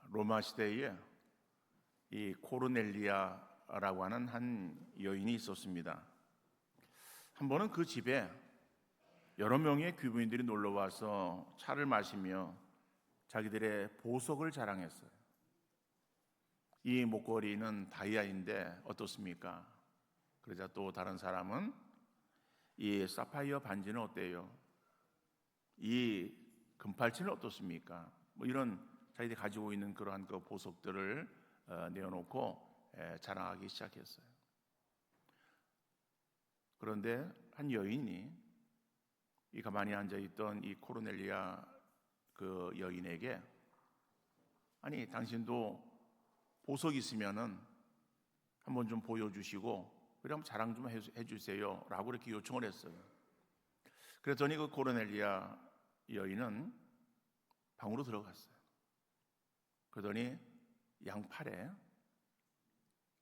로마 시대에 이 코르넬리아라고 하는 한 여인이 있었습니다. 한 번은 그 집에 여러 명의 귀부인들이 놀러 와서 차를 마시며 자기들의 보석을 자랑했어요. 이 목걸이는 다이아인데 어떻습니까? 그러자 또 다른 사람은 이 사파이어 반지는 어때요? 이 금팔찌는 어떻습니까? 뭐 이런 자기들이 가지고 있는 그러한 그 보석들을 내어놓고 자랑하기 시작했어요. 그런데 한 여인이 이 가만히 앉아있던 이 코르넬리아 그 여인에게 아니 당신도 보석 있으면은 한번 좀 보여주시고 그래 한번 자랑 좀 해주세요 라고 이렇게 요청을 했어요. 그랬더니 그 코르넬리아 여인은 방으로 들어갔어요. 그러더니 양팔에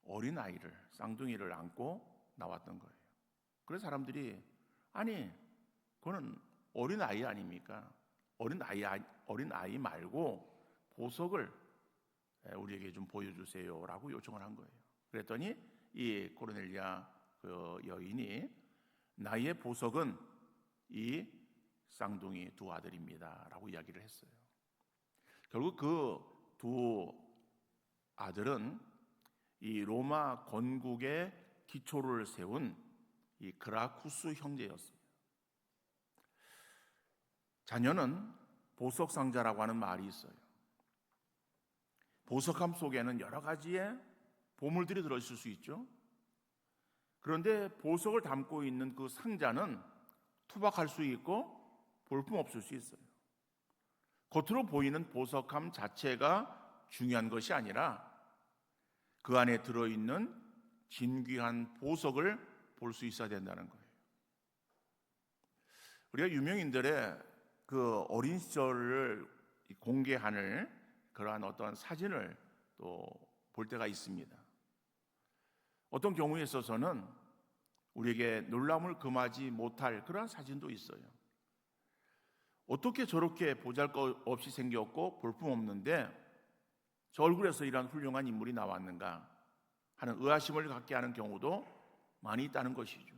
어린 아이를 쌍둥이를 안고 나왔던 거예요. 그래서 사람들이 아니 그거는 어린 아이 아닙니까? 어린 아이 말고 보석을 우리에게 좀 보여주세요라고 요청을 한 거예요. 그랬더니 이 코르넬리아 그 여인이 나의 보석은 이 쌍둥이 두 아들입니다라고 이야기를 했어요. 결국 그 두 아들은 이 로마 건국의 기초를 세운 이 그라쿠스 형제였습니다. 자녀는 보석상자라고 하는 말이 있어요. 보석함 속에는 여러 가지의 보물들이 들어있을 수 있죠. 그런데 보석을 담고 있는 그 상자는 투박할 수 있고 볼품없을 수 있어요. 겉으로 보이는 보석함 자체가 중요한 것이 아니라 그 안에 들어있는 진귀한 보석을 볼 수 있어야 된다는 거예요. 우리가 유명인들의 그 어린 시절을 공개하는 그러한 어떠한 사진을 또 볼 때가 있습니다. 어떤 경우에 있어서는 우리에게 놀라움을 금하지 못할 그러한 사진도 있어요. 어떻게 저렇게 보잘것없이 생겼고 볼품없는데 저 얼굴에서 이런 훌륭한 인물이 나왔는가 하는 의아심을 갖게 하는 경우도 많이 있다는 것이죠.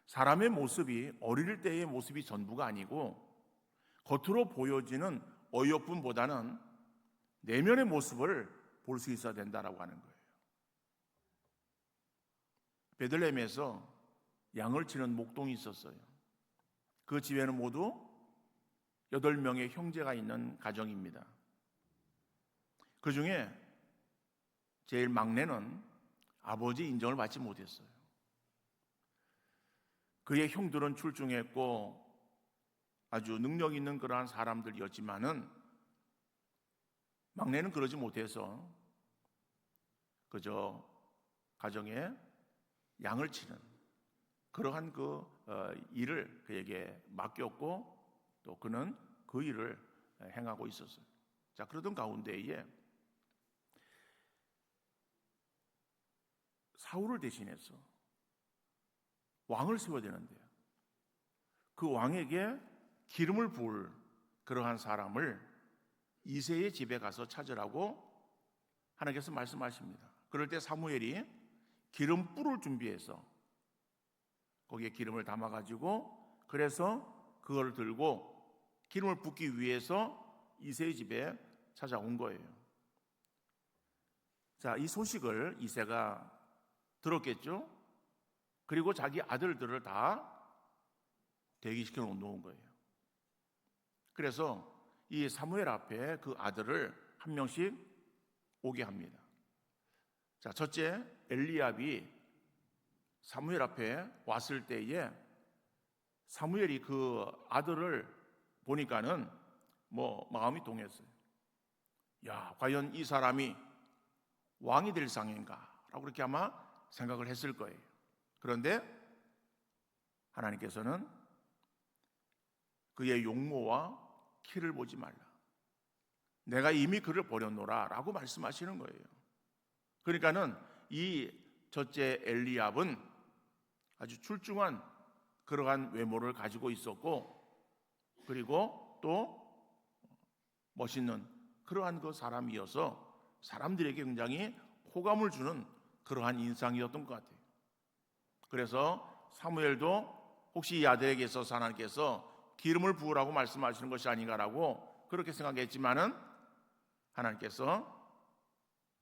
사람의 모습이 어릴 때의 모습이 전부가 아니고 겉으로 보여지는 어여쁨보다는 내면의 모습을 볼 수 있어야 된다라고 하는 거예요. 베들레헴에서 양을 치는 목동이 있었어요. 그 집에는 모두 8명의 형제가 있는 가정입니다. 그 중에 제일 막내는 아버지 인정을 받지 못했어요. 그의 형들은 출중했고 아주 능력 있는 그러한 사람들이었지만은 막내는 그러지 못해서 그저 가정에 양을 치는 그러한 그 일을 그에게 맡겼고 또 그는 그 일을 행하고 있었어요. 자, 그러던 가운데에 사울을 대신해서 왕을 세워야 되는데요. 그 왕에게 기름을 부을 그러한 사람을 이새의 집에 가서 찾으라고 하나님께서 말씀하십니다. 그럴 때 사무엘이 기름 뿔을 준비해서 거기에 기름을 담아가지고 그래서 그걸 들고 기름을 붓기 위해서 이새의 집에 찾아온 거예요. 자, 이 소식을 이새가 들었겠죠? 그리고 자기 아들들을 다 대기시켜 놓은 거예요. 그래서 이 사무엘 앞에 그 아들을 한 명씩 오게 합니다. 자, 첫째 엘리압이 사무엘 앞에 왔을 때에 사무엘이 그 아들을 보니까는 마음이 동했어요. 야, 과연 이 사람이 왕이 될 상인가? 라고 그렇게 아마 생각을 했을 거예요. 그런데 하나님께서는 그의 용모와 키를 보지 말라. 내가 이미 그를 버렸노라 라고 말씀하시는 거예요. 그러니까는 이 첫째 엘리압은 아주 출중한 그러한 외모를 가지고 있었고 그리고 또 멋있는 그러한 그 사람이어서 사람들에게 굉장히 호감을 주는 그러한 인상이었던 것 같아요. 그래서 사무엘도 혹시 이 아들에게 있어서 하나님께서 기름을 부으라고 말씀하시는 것이 아닌가라고 그렇게 생각했지만은 하나님께서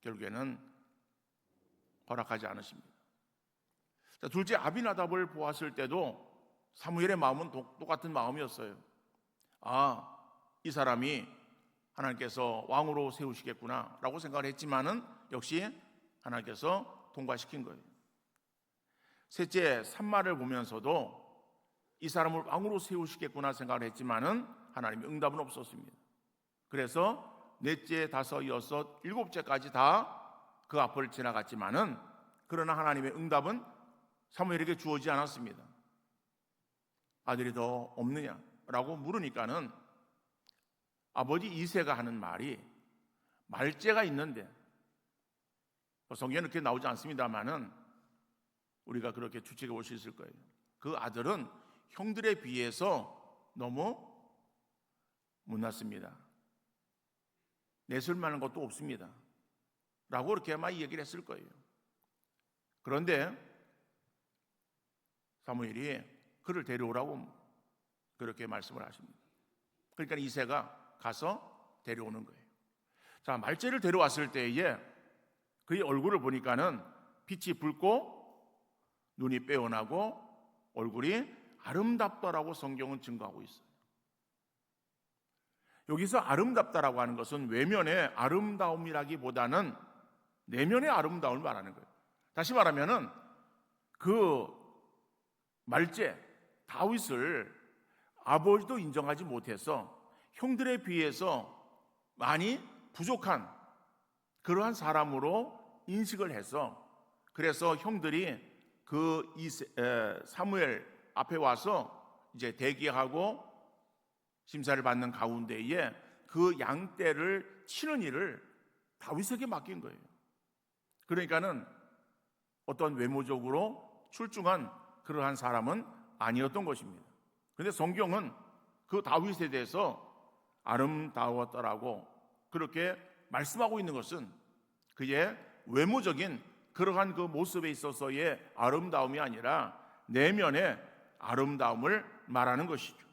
결국에는 허락하지 않으십니다. 자, 둘째 아비나답을 보았을 때도 사무엘의 마음은 똑같은 마음이었어요. 아, 이 사람이 하나님께서 왕으로 세우시겠구나 라고 생각을 했지만은 역시 하나님께서 통과시킨 거예요. 셋째 산마를 보면서도 이 사람을 왕으로 세우시겠구나 생각을 했지만은 하나님의 응답은 없었습니다. 그래서 넷째, 다섯, 여섯, 일곱째까지 다 그 앞을 지나갔지만은 그러나 하나님의 응답은 사무엘에게 주어지지 않았습니다. 아들이 더 없느냐라고 물으니까는 아버지 이새가 하는 말이 말째가 있는데, 성경에 이렇게 나오지 않습니다만은 우리가 그렇게 추측해 볼 수 있을 거예요. 그 아들은 형들에 비해서 너무 못났습니다. 내술 만한 것도 없습니다 라고 그렇게 아마 얘기를 했을 거예요. 그런데 사무엘이 그를 데려오라고 그렇게 말씀을 하십니다. 그러니까 이새가 가서 데려오는 거예요. 자, 말째를 데려왔을 때에 그의 얼굴을 보니까는 빛이 붉고 눈이 빼어나고 얼굴이 아름답다라고 성경은 증거하고 있어요. 여기서 아름답다라고 하는 것은 외면의 아름다움이라기보다는 내면의 아름다움을 말하는 거예요. 다시 말하면은 그 말째 다윗을 아버지도 인정하지 못해서 형들에 비해서 많이 부족한 그러한 사람으로 인식을 해서, 그래서 형들이 그 사무엘 앞에 와서 이제 대기하고 심사를 받는 가운데에 그 양떼를 치는 일을 다윗에게 맡긴 거예요. 그러니까는 어떤 외모적으로 출중한 그러한 사람은 아니었던 것입니다. 그런데 성경은 그 다윗에 대해서 아름다웠더라고 그렇게 말씀하고 있는 것은 그의 외모적인 그러한 그 모습에 있어서의 아름다움이 아니라 내면의 아름다움을 말하는 것이죠.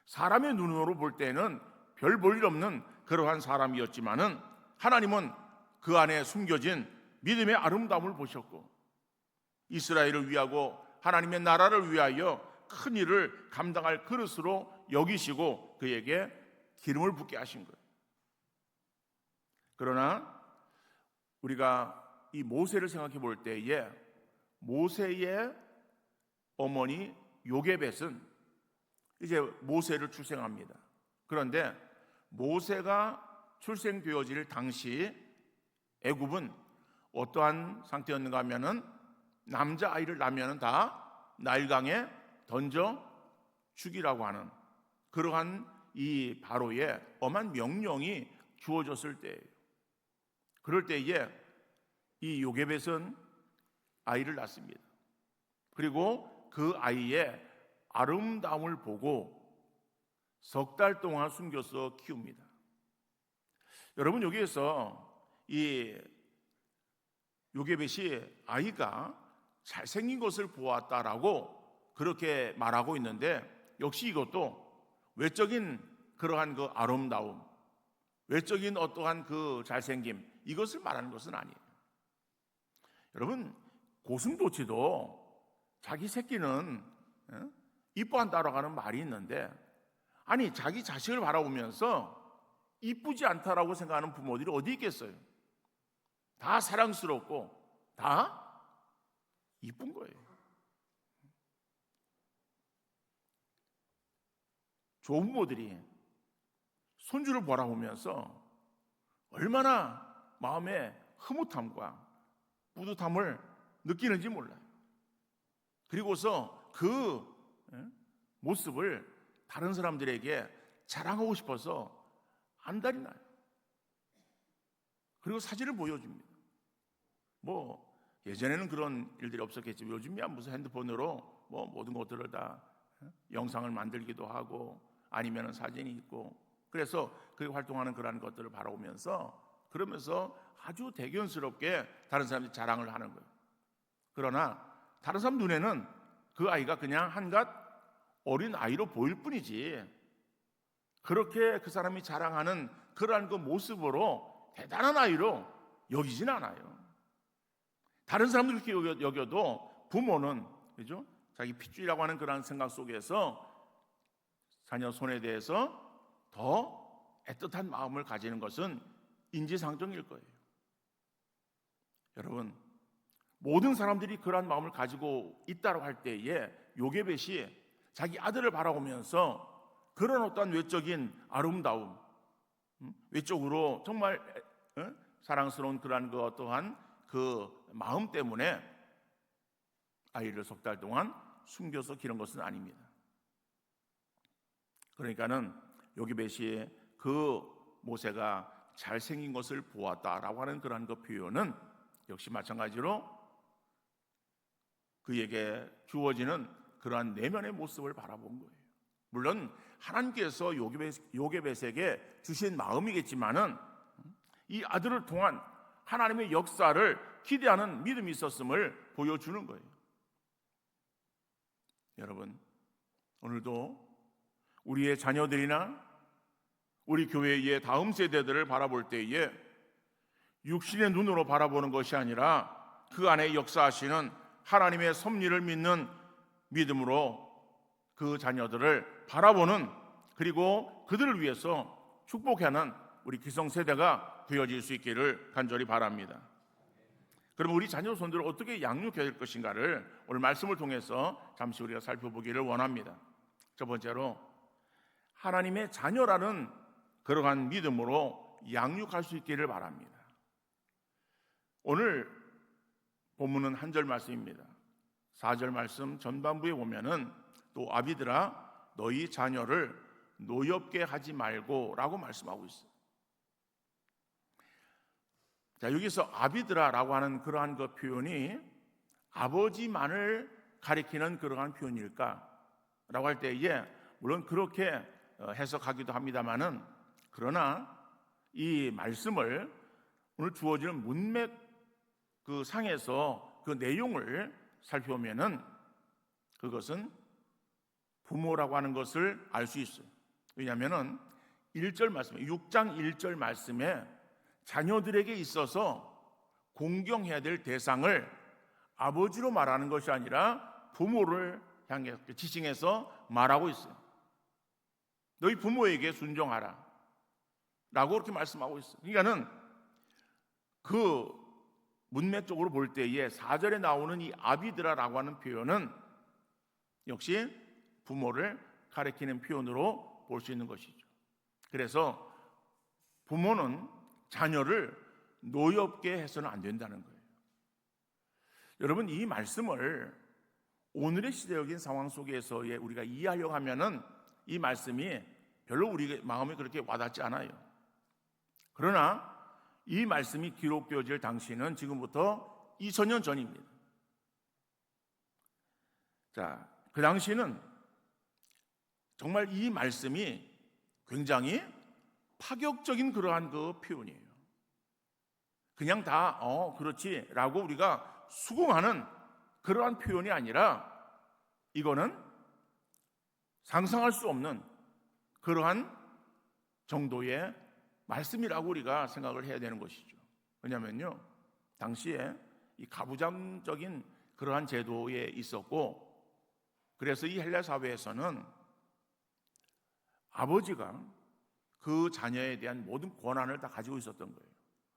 사람의 눈으로 볼 때는 별 볼 일 없는 그러한 사람이었지만은 하나님은 그 안에 숨겨진 믿음의 아름다움을 보셨고 이스라엘을 위하고 하나님의 나라를 위하여 큰 일을 감당할 그릇으로 여기시고 그에게 기름을 붓게 하신 거예요. 그러나 우리가 이 모세를 생각해 볼 때에 모세의 어머니 요게벳은 이제 모세를 출생합니다. 그런데 모세가 출생되어질 당시 애굽은 어떠한 상태였는가 하면은 남자아이를 낳으면 다 나일강에 던져 죽이라고 하는 그러한 이 바로의 엄한 명령이 주어졌을 때예요. 그럴 때에 이 요게벳은 아이를 낳습니다. 그리고 그 아이의 아름다움을 보고 석 달 동안 숨겨서 키웁니다. 여러분, 여기에서 이 요게벳이 아이가 잘생긴 것을 보았다라고 그렇게 말하고 있는데, 역시 이것도 외적인 그러한 그 아름다움, 외적인 어떠한 그 잘생김, 이것을 말하는 것은 아니에요. 여러분, 고슴도치도 자기 새끼는 이뻐한다라고 하는 말이 있는데, 아니 자기 자식을 바라보면서 이쁘지 않다라고 생각하는 부모들이 어디 있겠어요? 다 사랑스럽고 다 이쁜 거예요. 조부모들이 손주를 바라보면서 얼마나 마음에 흐뭇함과 뿌듯함을 느끼는지 몰라요. 그리고서 그 모습을 다른 사람들에게 자랑하고 싶어서 안달이 나요. 그리고 사진을 보여줍니다. 뭐 예전에는 그런 일들이 없었겠지만 요즘이야 무슨 핸드폰으로 뭐 모든 것들을 다 영상을 만들기도 하고 아니면 사진이 있고, 그래서 그게 활동하는 그러한 것들을 바라보면서 그러면서 아주 대견스럽게 다른 사람들이 자랑을 하는 거예요. 그러나 다른 사람 눈에는 그 아이가 그냥 한갓 어린 아이로 보일 뿐이지, 그렇게 그 사람이 자랑하는 그러한 그 모습으로 대단한 아이로 여기진 않아요. 다른 사람들이 그렇게 여겨도 부모는, 그죠? 자기 핏줄이라고 하는 그런 생각 속에서 자녀 손에 대해서 더 애틋한 마음을 가지는 것은 인지상정일 거예요. 여러분, 모든 사람들이 그러한 마음을 가지고 있다고 할 때에 요게벳이 자기 아들을 바라보면서 그런 어떤 외적인 아름다움, 외적으로 정말 사랑스러운 그러한 그 어떠한 그 마음 때문에 아이를 석 달 동안 숨겨서 기른 것은 아닙니다. 그러니까는 요게벳이 그 모세가 잘생긴 것을 보았다라고 하는 그러한 그 표현은 역시 마찬가지로 그에게 주어지는 그러한 내면의 모습을 바라본 거예요. 물론 하나님께서 요게벳에게 주신 마음이겠지만은 이 아들을 통한 하나님의 역사를 기대하는 믿음이 있었음을 보여주는 거예요. 여러분, 오늘도 우리의 자녀들이나 우리 교회의 다음 세대들을 바라볼 때에 육신의 눈으로 바라보는 것이 아니라 그 안에 역사하시는 하나님의 섭리를 믿는 믿음으로 그 자녀들을 바라보는, 그리고 그들을 위해서 축복하는 우리 기성세대가 되어질 수 있기를 간절히 바랍니다. 그럼 우리 자녀 손들을 어떻게 양육해야 될 것인가를 오늘 말씀을 통해서 잠시 우리가 살펴보기를 원합니다. 첫 번째로 하나님의 자녀라는 그러한 믿음으로 양육할 수 있기를 바랍니다. 오늘 본문은 한 절 말씀입니다. 4절 말씀 전반부에 보면은 또 아비들아 너희 자녀를 노엽게 하지 말고 라고 말씀하고 있어요. 자, 여기서 아비들아라고 하는 그러한 그 표현이 아버지만을 가리키는 그러한 표현일까? 라고 할 때에 물론 그렇게 해석하기도 합니다만은, 그러나 이 말씀을 오늘 주어지는 문맥 그 상에서 그 내용을 살펴보면은 그것은 부모라고 하는 것을 알 수 있어요. 왜냐하면은 1절 말씀, 6장 1절 말씀에 자녀들에게 있어서 공경해야 될 대상을 아버지로 말하는 것이 아니라 부모를 향해 지칭해서 말하고 있어요. 너희 부모에게 순종하라 라고 그렇게 말씀하고 있어요. 그러니까는 그 문맥적으로 볼 때에 4절에 나오는 이 아비드라라고 하는 표현은 역시 부모를 가리키는 표현으로 볼 수 있는 것이죠. 그래서 부모는 자녀를 노엽게 해서는 안 된다는 거예요. 여러분, 이 말씀을 오늘의 시대적인 상황 속에서 우리가 이해하려고 하면은 이 말씀이 별로 우리 마음에 그렇게 와닿지 않아요. 그러나 이 말씀이 기록되어질 당시는 지금부터 2000년 전입니다. 자, 그 당시는 정말 이 말씀이 굉장히 파격적인 그러한 그 표현이에요. 그냥 다 그렇지 라고 우리가 수긍하는 그러한 표현이 아니라 이거는 상상할 수 없는 그러한 정도의 말씀이라고 우리가 생각을 해야 되는 것이죠. 왜냐하면요, 당시에 이 가부장적인 그러한 제도에 있었고, 그래서 이 헬라 사회에서는 아버지가 그 자녀에 대한 모든 권한을 다 가지고 있었던 거예요.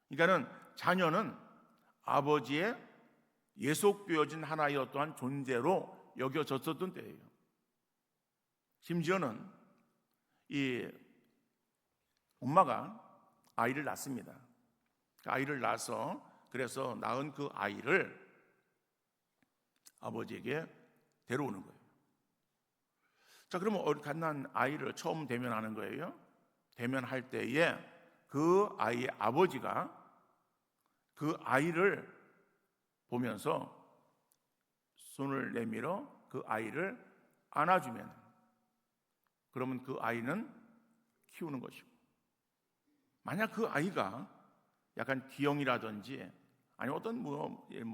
그러니까는 자녀는 아버지의 예속되어진 하나의 어떠한 존재로 여겨졌었던 때예요. 심지어는 이 엄마가 아이를 낳습니다. 아이를 낳아서 그래서 낳은 그 아이를 아버지에게 데려오는 거예요. 자, 그러면 갓난 아이를 처음 대면하는 거예요. 대면할 때에 그 아이의 아버지가 그 아이를 보면서 손을 내밀어 그 아이를 안아주면, 그러면 그 아이는 키우는 것이고, 만약 그 아이가 약간 D형이라든지 아니 어떤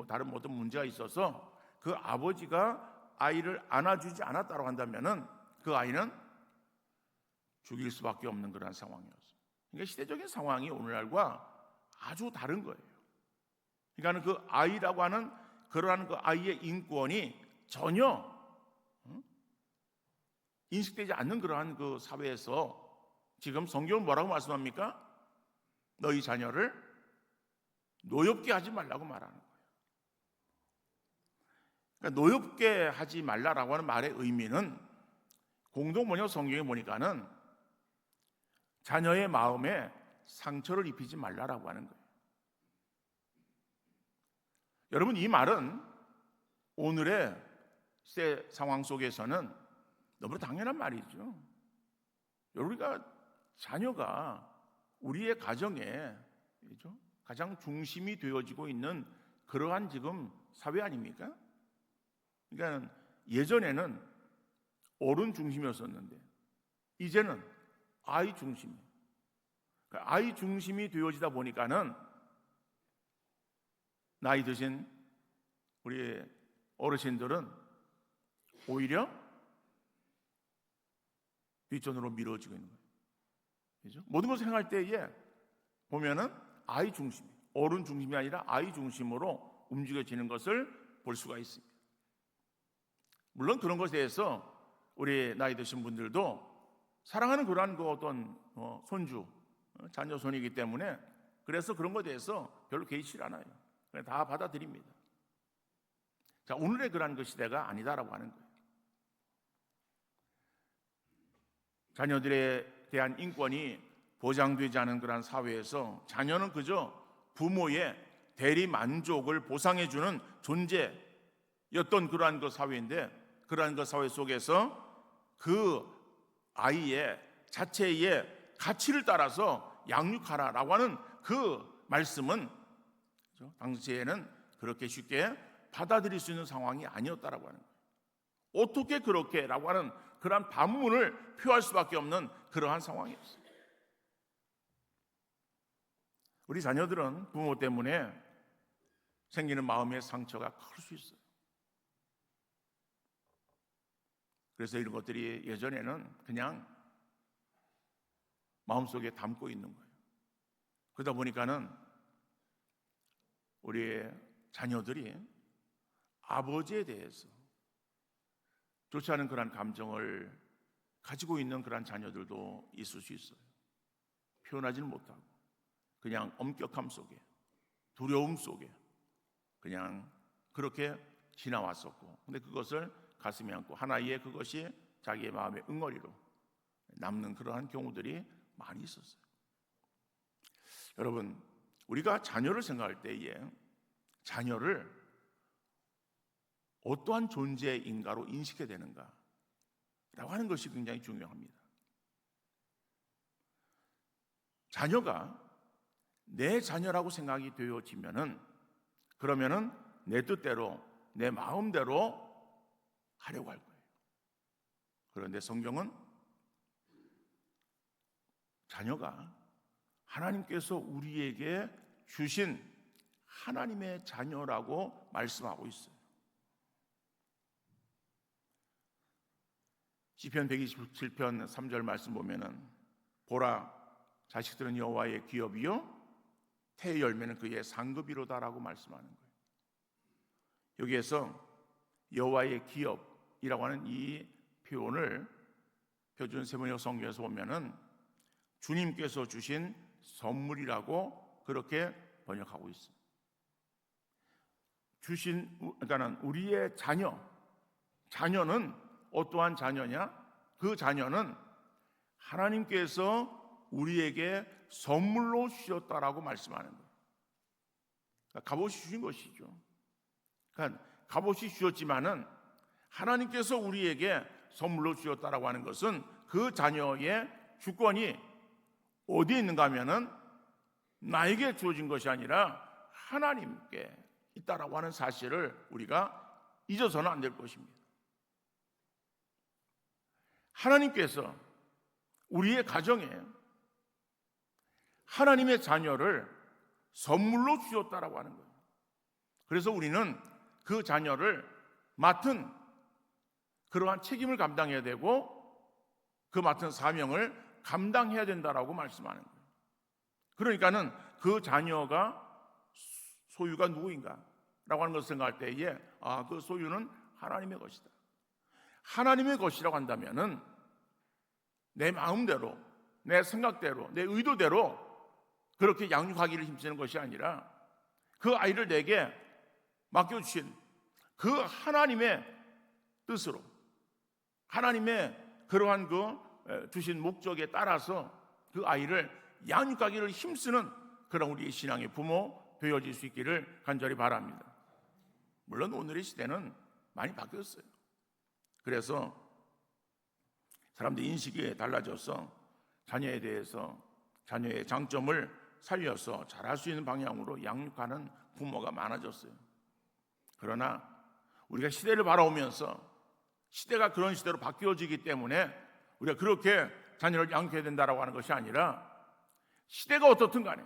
다른 어떤 문제가 있어서 그 아버지가 아이를 안아주지 않았다고 한다면은 그 아이는 죽일 수밖에 없는 그런 상황이었어요. 그러니까 시대적인 상황이 오늘날과 아주 다른 거예요. 그러니까 그 아이라고 하는 그러한 그 아이의 인권이 전혀 인식되지 않는 그러한 그 사회에서 지금 성경은 뭐라고 말씀합니까? 너희 자녀를 노엽게 하지 말라고 말하는 거예요. 그러니까 노엽게 하지 말라라고 하는 말의 의미는 공동번역 성경에 보니까는 자녀의 마음에 상처를 입히지 말라라고 하는 거예요. 여러분, 이 말은 오늘의 세 상황 속에서는 너무 당연한 말이죠. 우리가 자녀가 우리의 가정에 가장 중심이 되어지고 있는 그러한 지금 사회 아닙니까? 그러니까 예전에는 어른 중심이었었는데 이제는 아이 중심이. 그러니까 아이 중심이 되어지다 보니까는 나이 드신 우리 어르신들은 오히려 뒷전으로 미뤄지고 있는 거예요. 그렇죠? 모든 것을 행할 때에 보면은 아이 중심, 어른 중심이 아니라 아이 중심으로 움직여지는 것을 볼 수가 있습니다. 물론 그런 것에 대해서 우리 나이 드신 분들도 사랑하는 그러한 그 어떤 손주, 자녀 손이기 때문에 그래서 그런 것에 대해서 별로 개의치 않아요. 그냥 다 받아들입니다. 자, 오늘의 그러한 그 시대가 아니다라고 하는 거예요. 자녀들에 대한 인권이 보장되지 않은 그러한 사회에서 자녀는 그저 부모의 대리 만족을 보상해주는 존재였던 그러한 그 사회인데, 그러한 그 사회 속에서 그 아이의 자체의 가치를 따라서 양육하라라고 하는 그 말씀은 당시에는 그렇게 쉽게 받아들일 수 있는 상황이 아니었다라고 하는 거예요. 어떻게 그렇게라고 하는 그러한 반문을 표할 수밖에 없는 그러한 상황이었어요. 우리 자녀들은 부모 때문에 생기는 마음의 상처가 클 수 있어요. 그래서 이런 것들이 예전에는 그냥 마음속에 담고 있는 거예요. 그러다 보니까는 우리 자녀들이 아버지에 대해서 좋지 않은 그런 감정을 가지고 있는 그런 자녀들도 있을 수 있어요. 표현하지는 못하고 그냥 엄격함 속에, 두려움 속에 그냥 그렇게 지나왔었고, 근데 그것을 가슴에 안고 하나의 그것이 자기의 마음의 응어리로 남는 그러한 경우들이 많이 있었어요. 여러분, 우리가 자녀를 생각할 때에 자녀를 어떠한 존재인가로 인식해야 되는가 라고 하는 것이 굉장히 중요합니다. 자녀가 내 자녀라고 생각이 되어지면은 그러면은 내 뜻대로 내 마음대로 하려고 할 거예요. 그런데 성경은 자녀가 하나님께서 우리에게 주신 하나님의 자녀라고 말씀하고 있어요. 시편 127편 3절 말씀 보면은 보라, 자식들은 여호와의 기업이요 태의 열매는 그의 상급이로다라고 말씀하는 거예요. 여기에서 여호와의 기업이라고 하는 이 표현을 표준 세번역 성경에서 보면은 주님께서 주신 선물이라고 그렇게 번역하고 있습니다. 그러니까 우리의 자녀는 어떠한 자녀냐? 그 자녀는 하나님께서 우리에게 선물로 주셨다라고 말씀하는 거예요. 그러니까 값없이 주신 것이죠. 그러니까 값없이 주셨지만은 하나님께서 우리에게 선물로 주셨다라고 하는 것은 그 자녀의 주권이 어디에 있는가 하면은 나에게 주어진 것이 아니라 하나님께 있다라고 하는 사실을 우리가 잊어서는 안 될 것입니다. 하나님께서 우리의 가정에 하나님의 자녀를 선물로 주셨다라고 하는 거예요. 그래서 우리는 그 자녀를 맡은 그러한 책임을 감당해야 되고 그 맡은 사명을 감당해야 된다라고 말씀하는 거예요. 그러니까는 그 자녀가 소유가 누구인가? 라고 하는 것을 생각할 때에 그 소유는 하나님의 것이다. 하나님의 것이라고 한다면은 내 마음대로, 내 생각대로, 내 의도대로 그렇게 양육하기를 힘쓰는 것이 아니라 그 아이를 내게 맡겨주신 그 하나님의 뜻으로, 하나님의 그러한 그 주신 목적에 따라서 그 아이를 양육하기를 힘쓰는 그런 우리 신앙의 부모 되어질 수 있기를 간절히 바랍니다. 물론 오늘의 시대는 많이 바뀌었어요. 그래서 사람들의 인식이 달라져서 자녀에 대해서 자녀의 장점을 살려서 잘할 수 있는 방향으로 양육하는 부모가 많아졌어요. 그러나 우리가 시대를 바라보면서 시대가 그런 시대로 바뀌어지기 때문에 우리가 그렇게 자녀를 양육해야 된다고 하는 것이 아니라 시대가 어떻든 간에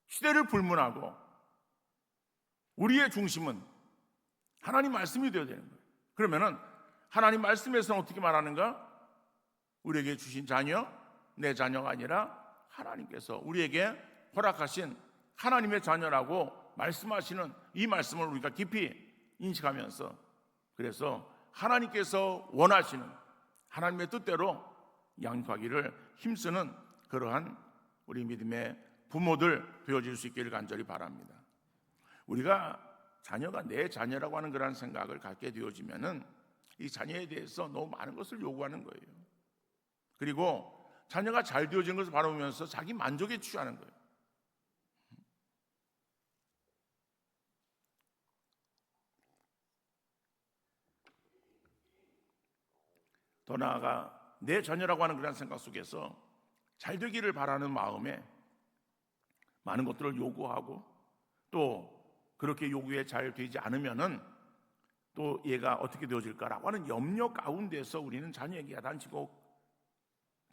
시대를 불문하고 우리의 중심은 하나님 말씀이 되어야 되는 거예요. 그러면은 하나님 말씀에서는 어떻게 말하는가? 우리에게 주신 자녀, 내 자녀가 아니라 하나님께서 우리에게 허락하신 하나님의 자녀라고 말씀하시는 이 말씀을 우리가 깊이 인식하면서 그래서 하나님께서 원하시는 하나님의 뜻대로 양육하기를 힘쓰는 그러한 우리 믿음의 부모들 되어질 수 있기를 간절히 바랍니다. 우리가 자녀가 내 자녀라고 하는 그런 생각을 갖게 되어지면은 이 자녀에 대해서 너무 많은 것을 요구하는 거예요. 그리고 자녀가 잘 되어진 것을 바라보면서 자기 만족에 취하는 거예요. 더 나아가 내 자녀라고 하는 그런 생각 속에서 잘 되기를 바라는 마음에 많은 것들을 요구하고 또 그렇게 요구에 잘 되지 않으면은 또 얘가 어떻게 되어질까라고 하는 염려 가운데서 우리는 자녀에게 야단치고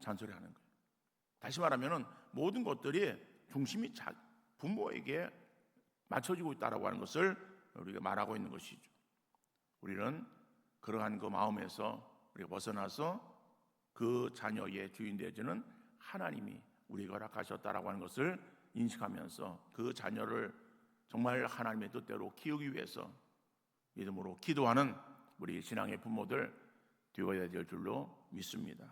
잔소리하는 거예요. 다시 말하면은 모든 것들이 중심이 부모에게 맞춰지고 있다라고 하는 것을 우리가 말하고 있는 것이죠. 우리는 그러한 그 마음에서 우리가 벗어나서 그 자녀의 주인 되어지는 하나님이 우리가 허락하셨다라고 하는 것을 인식하면서 그 자녀를 정말 하나님의 뜻대로 키우기 위해서 믿음으로 기도하는 우리 신앙의 부모들 되어야 될 줄로 믿습니다.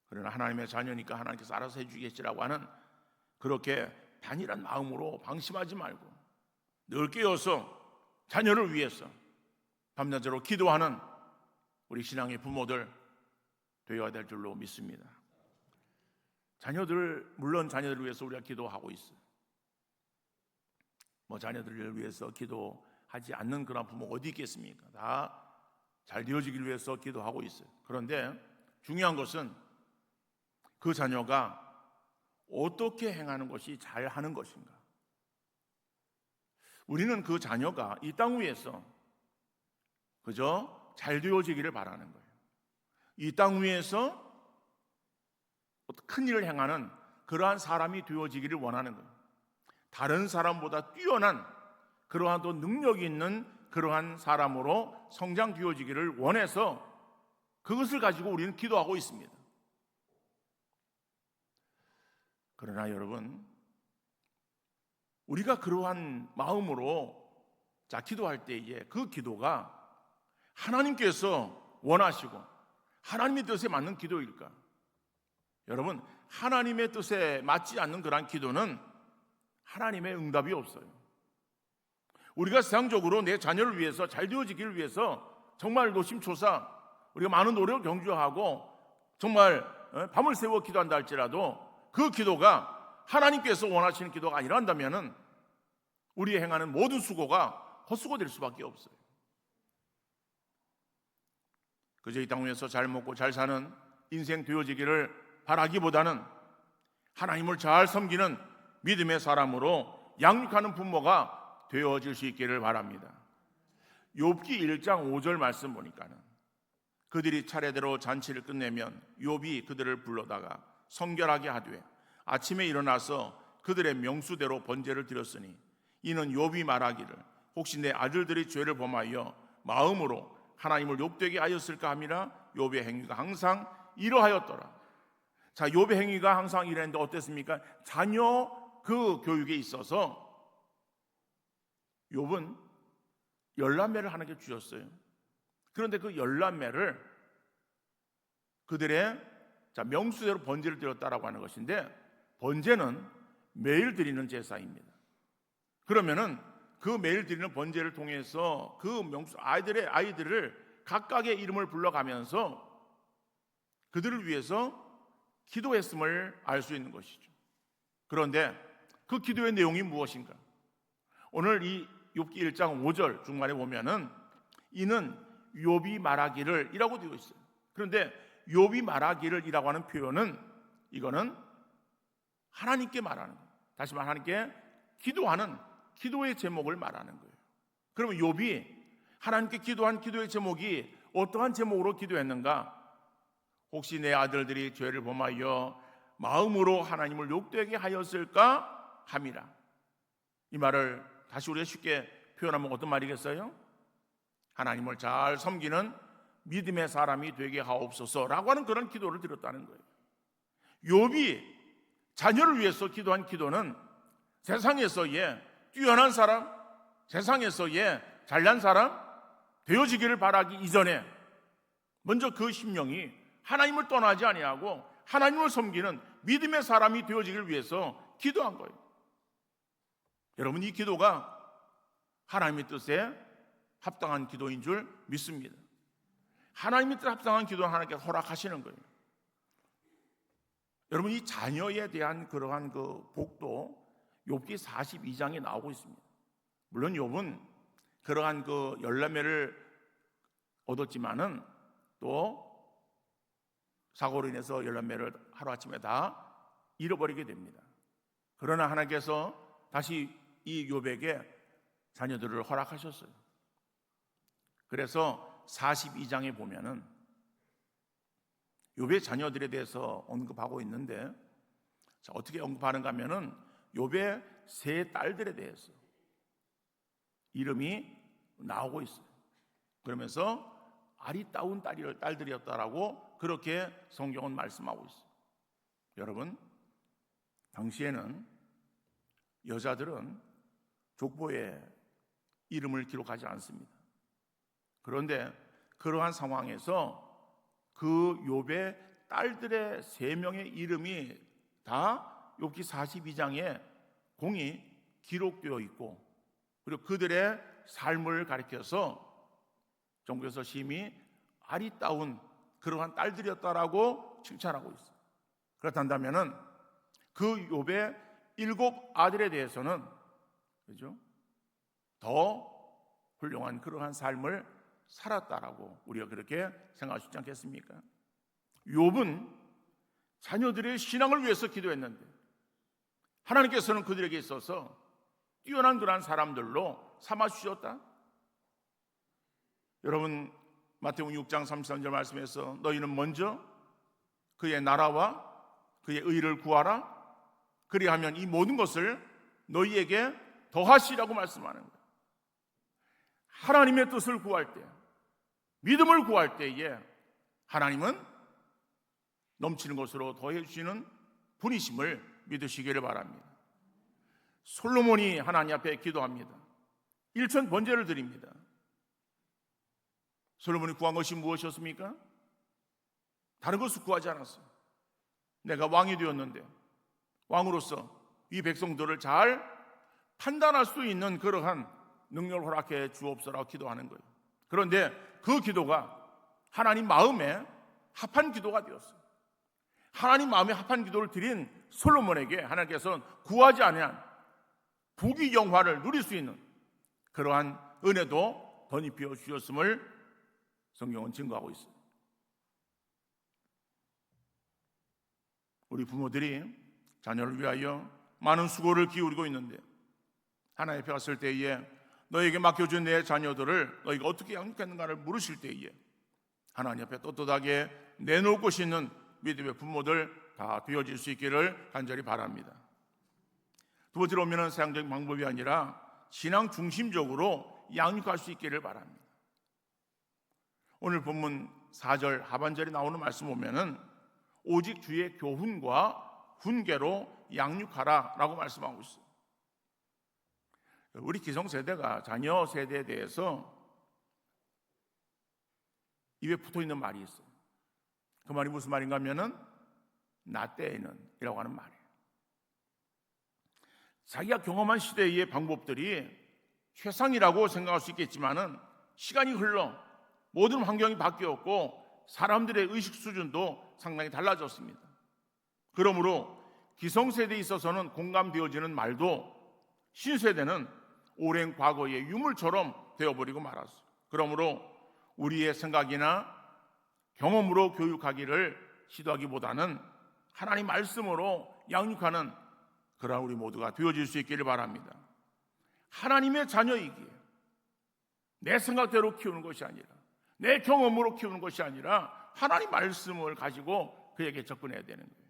그러나 하나님의 자녀니까 하나님께서 알아서 해주겠지라고 하는 그렇게 단일한 마음으로 방심하지 말고 늘 깨어서 자녀를 위해서 밤낮으로 기도하는 우리 신앙의 부모들 되어야 될 줄로 믿습니다. 물론 자녀들을 위해서 우리가 기도하고 있어요. 자녀들을 위해서 기도하지 않는 그런 부모 어디 있겠습니까? 다 잘 되어지기를 위해서 기도하고 있어요. 그런데 중요한 것은 그 자녀가 어떻게 행하는 것이 잘하는 것인가? 우리는 그 자녀가 이 땅 위에서 그저 잘 되어지기를 바라는 거예요. 이 땅 위에서 큰 일을 행하는 그러한 사람이 되어지기를 원하는 거예요. 다른 사람보다 뛰어난 그러한 또 능력이 있는 그러한 사람으로 성장되어지기를 원해서 그것을 가지고 우리는 기도하고 있습니다. 그러나 여러분, 우리가 그러한 마음으로 기도할 때에 그 기도가 하나님께서 원하시고 하나님의 뜻에 맞는 기도일까? 여러분, 하나님의 뜻에 맞지 않는 그러한 기도는 하나님의 응답이 없어요. 우리가 세상적으로 내 자녀를 위해서 잘 되어지기를 위해서 정말 노심초사 우리가 많은 노력을 경주하고 정말 밤을 새워 기도한다 할지라도 그 기도가 하나님께서 원하시는 기도가 아니라 한다면은 우리의 행하는 모든 수고가 헛수고될 수밖에 없어요. 그저 이 땅 위에서 잘 먹고 잘 사는 인생 되어지기를 바라기보다는 하나님을 잘 섬기는 믿음의 사람으로 양육하는 부모가 되어질 수 있기를 바랍니다. 욥기 1장 5절 말씀 보니까는 그들이 차례대로 잔치를 끝내면 욥이 그들을 불러다가 성결하게 하되 아침에 일어나서 그들의 명수대로 번제를 드렸으니 이는 욥이 말하기를 혹시 내 아들들이 죄를 범하여 마음으로 하나님을 욕되게 하였을까 함이라. 욥의 행위가 항상 이러하였더라. 자, 욥의 행위가 항상 이랬는데 어땠습니까? 자녀 그 교육에 있어서 욥은 열남매를 하나님께 주셨어요. 그런데 그 열남매를 그들의 명수대로 번제를 드렸다라고 하는 것인데, 번제는 매일 드리는 제사입니다. 그러면은 그 매일 드리는 번제를 통해서 그 명수 아이들을 각각의 이름을 불러가면서 그들을 위해서 기도했음을 알 수 있는 것이죠. 그런데 그 기도의 내용이 무엇인가? 오늘 이 욥기 1장 5절 중간에 보면은 이는 욥이 말하기를 이라고 되어 있어요. 그런데 욥이 말하기를 이라고 하는 표현은 이거는 하나님께 말하는 거예요. 다시 말해 하나님께 기도하는 기도의 제목을 말하는 거예요. 그러면 욥이 하나님께 기도한 기도의 제목이 어떠한 제목으로 기도했는가? 혹시 내 아들들이 죄를 범하여 마음으로 하나님을 욕되게 하였을까 함이라. 이 말을 다시 우리가 쉽게 표현하면 어떤 말이겠어요? 하나님을 잘 섬기는 믿음의 사람이 되게 하옵소서라고 하는 그런 기도를 드렸다는 거예요. 욥이 자녀를 위해서 기도한 기도는 세상에서의 뛰어난 사람, 세상에서의 잘난 사람 되어지기를 바라기 이전에 먼저 그 심령이 하나님을 떠나지 아니하고 하나님을 섬기는 믿음의 사람이 되어지기를 위해서 기도한 거예요. 여러분, 이 기도가 하나님의 뜻에 합당한 기도인 줄 믿습니다. 하나님의 뜻에 합당한 기도는 하나님께서 허락하시는 거예요. 여러분, 이 자녀에 대한 그러한 그 복도 욥기 42장에 나오고 있습니다. 물론 욥은 그러한 그 열매를 얻었지만은 또 사고로 인해서 열매를 하루아침에 다 잃어버리게 됩니다. 그러나 하나님께서 다시 이 욥에게 자녀들을 허락하셨어요. 그래서 42장에 보면은 욥의 자녀들에 대해서 언급하고 있는데, 자, 어떻게 언급하는가 하면은 욥의 세 딸들에 대해서 이름이 나오고 있어요. 그러면서 아리따운 딸들이었다라고 그렇게 성경은 말씀하고 있어요. 여러분, 당시에는 여자들은 족보에 이름을 기록하지 않습니다. 그런데 그러한 상황에서 그 욥의 딸들의 세 명의 이름이 다 욥기 42장에 공이 기록되어 있고, 그리고 그들의 삶을 가리켜서 정부에서 심히 아리따운 그러한 딸들이었다라고 칭찬하고 있어요. 그렇다면은 그 욥의 7 아들에 대해서는 그죠? 더 훌륭한 그러한 삶을 살았다라고 우리가 그렇게 생각할 수 있지 않겠습니까? 욥은 자녀들의 신앙을 위해서 기도했는데 하나님께서는 그들에게 있어서 뛰어난 그러한 사람들로 삼아 주셨다. 여러분, 마태복음 6장 33절 말씀에서 너희는 먼저 그의 나라와 그의 의를 구하라. 그리하면 이 모든 것을 너희에게 더하시라고 말씀하는 거예요. 하나님의 뜻을 구할 때, 믿음을 구할 때에 하나님은 넘치는 것으로 더해 주시는 분이심을 믿으시기를 바랍니다. 솔로몬이 하나님 앞에 기도합니다. 일천 번제를 드립니다. 솔로몬이 구한 것이 무엇이었습니까? 다른 것을 구하지 않았어요. 내가 왕이 되었는데 왕으로서 이 백성들을 잘 판단할 수 있는 그러한 능력을 허락해 주옵소서 기도하는 거예요. 그런데 그 기도가 하나님 마음에 합한 기도가 되었어요. 하나님 마음에 합한 기도를 드린 솔로몬에게 하나님께서는 구하지 아니한 부귀 영화를 누릴 수 있는 그러한 은혜도 덧입혀 주셨음을 성경은 증거하고 있습니다. 우리 부모들이 자녀를 위하여 많은 수고를 기울이고 있는데 하나님 앞에 왔을 때에 너에게 맡겨준 내 자녀들을 너희가 어떻게 양육했는가를 물으실 때에 하나님 앞에 떳떳하게 내놓을 것이 있는 믿음의 부모들 다 되어질 수 있기를 간절히 바랍니다. 두 번째로 오면은 세상적인 방법이 아니라 신앙 중심적으로 양육할 수 있기를 바랍니다. 오늘 본문 4절 하반절에 나오는 말씀 보면은 오직 주의 교훈과 훈계로 양육하라 라고 말씀하고 있어요. 우리 기성세대가 자녀 세대에 대해서 입에 붙어있는 말이 있어요. 그 말이 무슨 말인가 하면은 나 때에는 이라고 하는 말이에요. 자기가 경험한 시대의 방법들이 최상이라고 생각할 수 있겠지만은 시간이 흘러 모든 환경이 바뀌었고 사람들의 의식 수준도 상당히 달라졌습니다. 그러므로 기성세대에 있어서는 공감되어지는 말도 신세대는 오랜 과거의 유물처럼 되어버리고 말았어요. 그러므로 우리의 생각이나 경험으로 교육하기를 시도하기보다는 하나님 말씀으로 양육하는 그러한 우리 모두가 되어질 수 있기를 바랍니다. 하나님의 자녀이기에 내 생각대로 키우는 것이 아니라 내 경험으로 키우는 것이 아니라 하나님 말씀을 가지고 그에게 접근해야 되는 거예요.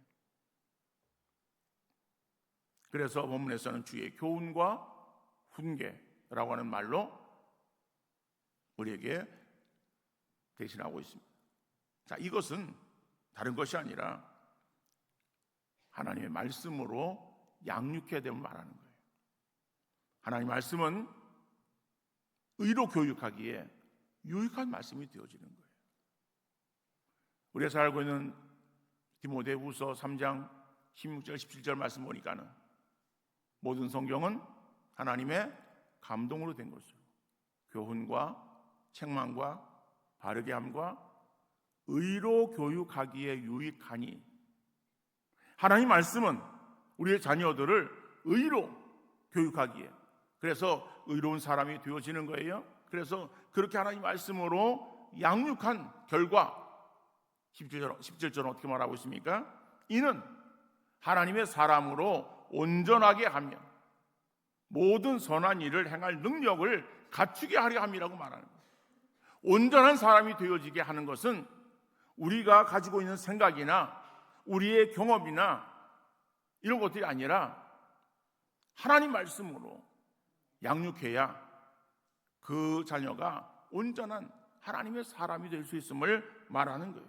그래서 본문에서는 주의 교훈과 훈계라고 하는 말로 우리에게 대신하고 있습니다. 자, 이것은 다른 것이 아니라 하나님의 말씀으로 양육해야 되면 말하는 거예요. 하나님 말씀은 의로 교육하기에 유익한 말씀이 되어지는 거예요. 우리가 잘 알고 있는 디모데후서 3장 16절 17절 말씀 보니까는 모든 성경은 하나님의 감동으로 된 것이요 교훈과 책망과 바르게 함과 의로 교육하기에 유익하니. 하나님 말씀은 우리의 자녀들을 의로 교육하기에, 그래서 의로운 사람이 되어지는 거예요. 그래서 그렇게 하나님 말씀으로 양육한 결과 17절은 어떻게 말하고 있습니까? 이는 하나님의 사람으로 온전하게 하며 모든 선한 일을 행할 능력을 갖추게 하려 함이라고 말하는 거예요. 온전한 사람이 되어지게 하는 것은 우리가 가지고 있는 생각이나 우리의 경험이나 이런 것들이 아니라 하나님 말씀으로 양육해야 그 자녀가 온전한 하나님의 사람이 될 수 있음을 말하는 거예요.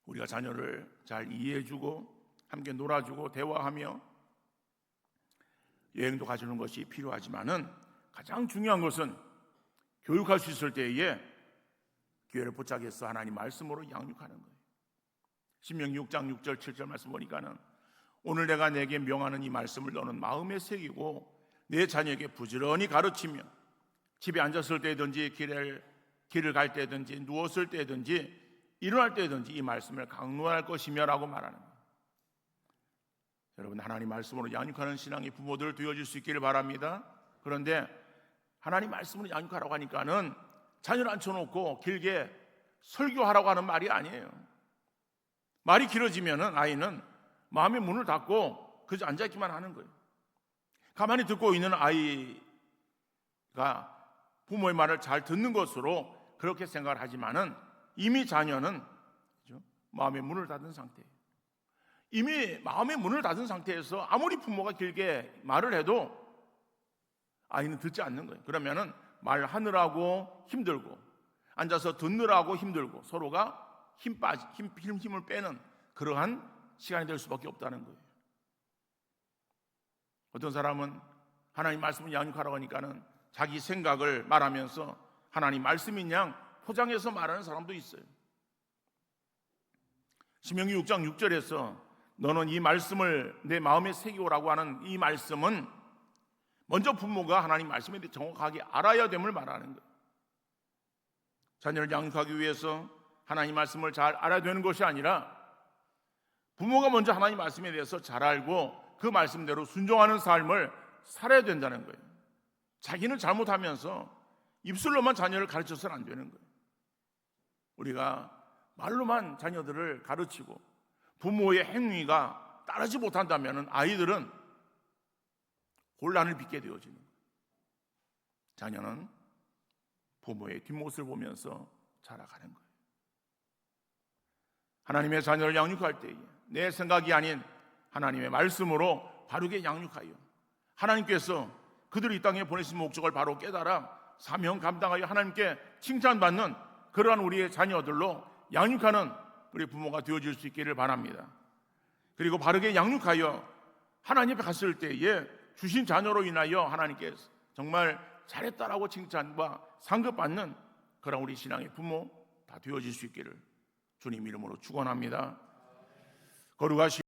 우리가 자녀를 잘 이해해주고 함께 놀아주고 대화하며 여행도 가주는 것이 필요하지만은 가장 중요한 것은 교육할 수 있을 때에 기회를 포착해서 하나님 말씀으로 양육하는 거예요. 신명기 6장 6절 7절 말씀 보니까는 오늘 내가 내게 명하는 이 말씀을 너는 마음에 새기고 내 자녀에게 부지런히 가르치며 집에 앉았을 때든지 길을 갈 때든지 누웠을 때든지 일어날 때든지 이 말씀을 강론할 것이며 라고 말하는 거예요. 여러분, 하나님 말씀으로 양육하는 신앙의 부모들 되어질 수 있기를 바랍니다. 그런데 하나님 말씀으로 양육하라고 하니까는 자녀를 앉혀놓고 길게 설교하라고 하는 말이 아니에요. 말이 길어지면은 아이는 마음의 문을 닫고 그저 앉아있기만 하는 거예요. 가만히 듣고 있는 아이가 부모의 말을 잘 듣는 것으로 그렇게 생각을 하지만은 이미 자녀는 마음의 문을 닫은 상태예요. 이미 마음의 문을 닫은 상태에서 아무리 부모가 길게 말을 해도 아이는 듣지 않는 거예요. 그러면은 말하느라고 힘들고 앉아서 듣느라고 힘들고 서로가 힘을 빼는 그러한 시간이 될 수밖에 없다는 거예요. 어떤 사람은 하나님 말씀을 양육하라고 하니까는 자기 생각을 말하면서 하나님 말씀인 양 포장해서 말하는 사람도 있어요. 신명기 6장 6절에서 너는 이 말씀을 내 마음에 새기오라고 하는 이 말씀은 먼저 부모가 하나님 말씀에 대해 정확하게 알아야 됨을 말하는 거예요. 자녀를 양육하기 위해서 하나님 말씀을 잘 알아야 되는 것이 아니라 부모가 먼저 하나님 말씀에 대해서 잘 알고 그 말씀대로 순종하는 삶을 살아야 된다는 거예요. 자기는 잘못하면서 입술로만 자녀를 가르쳐서는 안 되는 거예요. 우리가 말로만 자녀들을 가르치고 부모의 행위가 따르지 못한다면 아이들은 혼란을 빚게 되어지는 거예요. 자녀는 부모의 뒷모습을 보면서 자라가는 거예요. 하나님의 자녀를 양육할 때에 내 생각이 아닌 하나님의 말씀으로 바르게 양육하여 하나님께서 그들이 이 땅에 보내신 목적을 바로 깨달아 사명 감당하여 하나님께 칭찬받는 그러한 우리의 자녀들로 양육하는 우리 부모가 되어질 수 있기를 바랍니다. 그리고 바르게 양육하여 하나님 앞에 갔을 때에 주신 자녀로 인하여 하나님께 정말 잘했다라고 칭찬과 상급받는 그런 우리 신앙의 부모 다 되어질 수 있기를 주님 이름으로 축원합니다. 거룩하신